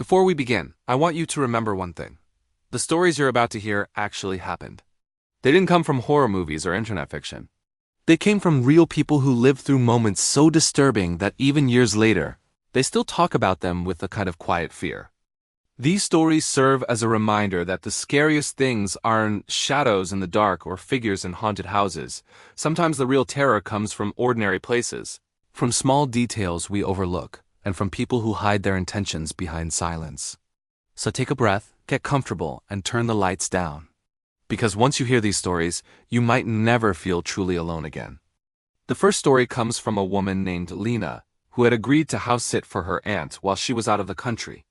Before we begin, I want you to remember one thing. The stories you're about to hear actually happened. They didn't come from horror movies or internet fiction. They came from real people who lived through moments so disturbing that even years later, they still talk about them with a kind of quiet fear. These stories serve as a reminder that the scariest things aren't shadows in the dark or figures in haunted houses. Sometimes the real terror comes from ordinary places, from small details we overlook, and from people who hide their intentions behind silence. So take a breath, get comfortable, and turn the lights down. Because once you hear these stories, you might never feel truly alone again. The first story comes from a woman named Lena, who had agreed to house sit for her aunt while she was out of the country.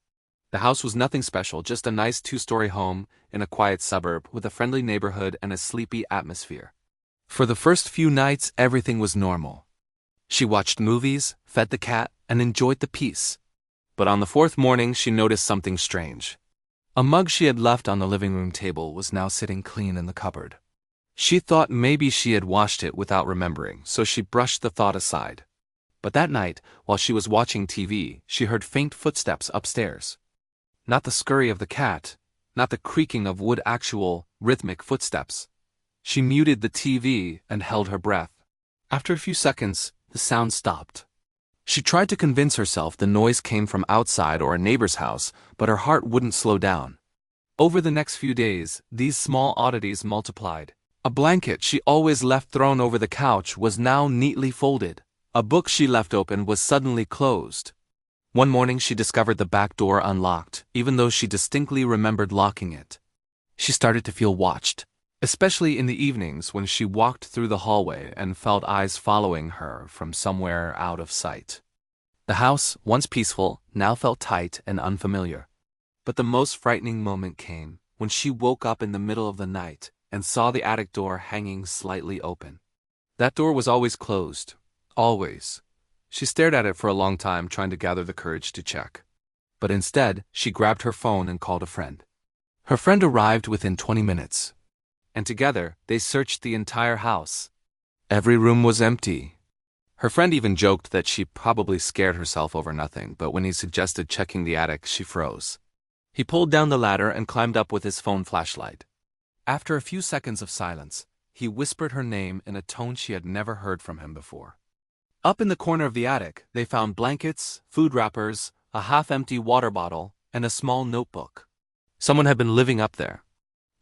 The house was nothing special, just a nice two-story home in a quiet suburb with a friendly neighborhood and a sleepy atmosphere. For the first few nights, everything was normal. She watched movies, fed the cat, and enjoyed the peace. But on the fourth morning, she noticed something strange. A mug she had left on the living room table was now sitting clean in the cupboard. She thought maybe she had washed it without remembering, so she brushed the thought aside. But that night, while she was watching TV, she heard faint footsteps upstairs. Not the scurry of the cat, not the creaking of wood, actual, rhythmic footsteps. She muted the TV and held her breath. After a few seconds, the sound stopped. She tried to convince herself the noise came from outside or a neighbor's house, but her heart wouldn't slow down. Over the next few days, these small oddities multiplied. A blanket she always left thrown over the couch was now neatly folded. A book she left open was suddenly closed. One morning she discovered the back door unlocked, even though she distinctly remembered locking it. She started to feel watched, especially in the evenings when she walked through the hallway and felt eyes following her from somewhere out of sight. The house, once peaceful, now felt tight and unfamiliar. But the most frightening moment came when she woke up in the middle of the night and saw the attic door hanging slightly open. That door was always closed. Always. She stared at it for a long time, trying to gather the courage to check. But instead, she grabbed her phone and called a friend. Her friend arrived within 20 minutes. And together, they searched the entire house. Every room was empty. Her friend even joked that she probably scared herself over nothing, but when he suggested checking the attic, she froze. He pulled down the ladder and climbed up with his phone flashlight. After a few seconds of silence, he whispered her name in a tone she had never heard from him before. Up in the corner of the attic, they found blankets, food wrappers, a half-empty water bottle, and a small notebook. Someone had been living up there.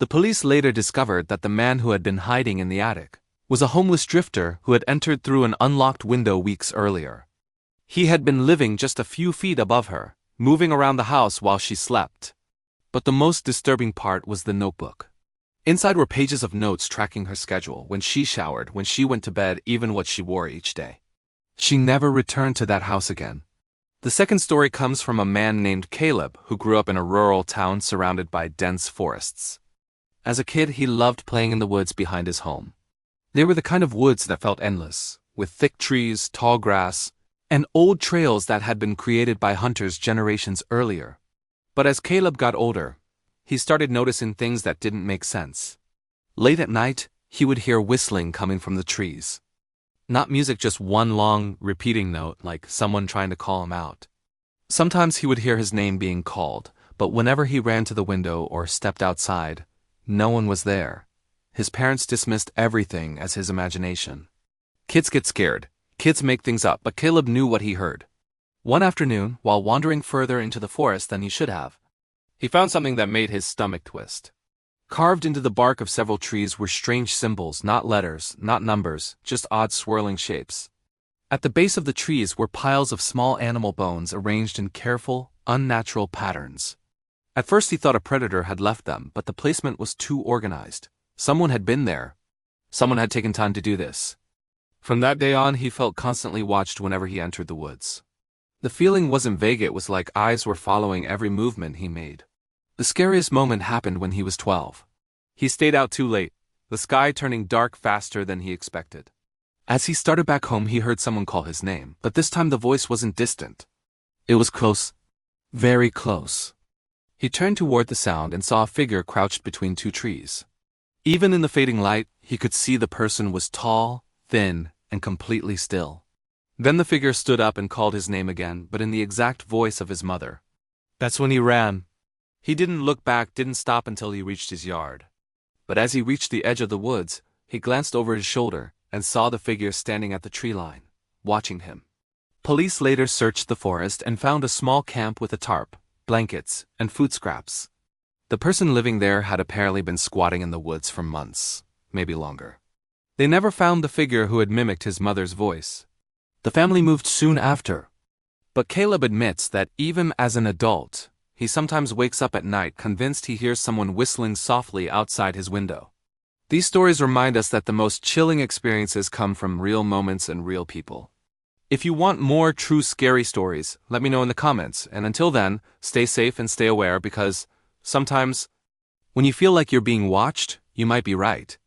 The police later discovered that the man who had been hiding in the attic was a homeless drifter who had entered through an unlocked window weeks earlier. He had been living just a few feet above her, moving around the house while she slept. But the most disturbing part was the notebook. Inside were pages of notes tracking her schedule, when she showered, when she went to bed, even what she wore each day. She never returned to that house again. The second story comes from a man named Caleb who grew up in a rural town surrounded by dense forests. As a kid, he loved playing in the woods behind his home. They were the kind of woods that felt endless, with thick trees, tall grass, and old trails that had been created by hunters generations earlier. But as Caleb got older, he started noticing things that didn't make sense. Late at night, he would hear whistling coming from the trees. Not music, just one long, repeating note, like someone trying to call him out. Sometimes he would hear his name being called, but whenever he ran to the window or stepped outside, no one was there. His parents dismissed everything as his imagination. Kids get scared. Kids make things up, but Caleb knew what he heard. One afternoon, while wandering further into the forest than he should have, he found something that made his stomach twist. Carved into the bark of several trees were strange symbols, not letters, not numbers, just odd swirling shapes. At the base of the trees were piles of small animal bones arranged in careful, unnatural patterns. At first he thought a predator had left them, but the placement was too organized. Someone had been there. Someone had taken time to do this. From that day on, he felt constantly watched whenever he entered the woods. The feeling wasn't vague, it was like eyes were following every movement he made. The scariest moment happened when he was 12. He stayed out too late, the sky turning dark faster than he expected. As he started back home, he heard someone call his name, but this time the voice wasn't distant. It was close. Very close. He turned toward the sound and saw a figure crouched between two trees. Even in the fading light, he could see the person was tall, thin, and completely still. Then the figure stood up and called his name again, but in the exact voice of his mother. That's when he ran. He didn't look back, didn't stop until he reached his yard. But as he reached the edge of the woods, he glanced over his shoulder and saw the figure standing at the tree line, watching him. Police later searched the forest and found a small camp with a tarp, blankets, and food scraps. The person living there had apparently been squatting in the woods for months, maybe longer. They never found the figure who had mimicked his mother's voice. The family moved soon after. But Caleb admits that even as an adult, he sometimes wakes up at night convinced he hears someone whistling softly outside his window. These stories remind us that the most chilling experiences come from real moments and real people. If you want more true scary stories, let me know in the comments, and until then, stay safe and stay aware because sometimes, when you feel like you're being watched, you might be right.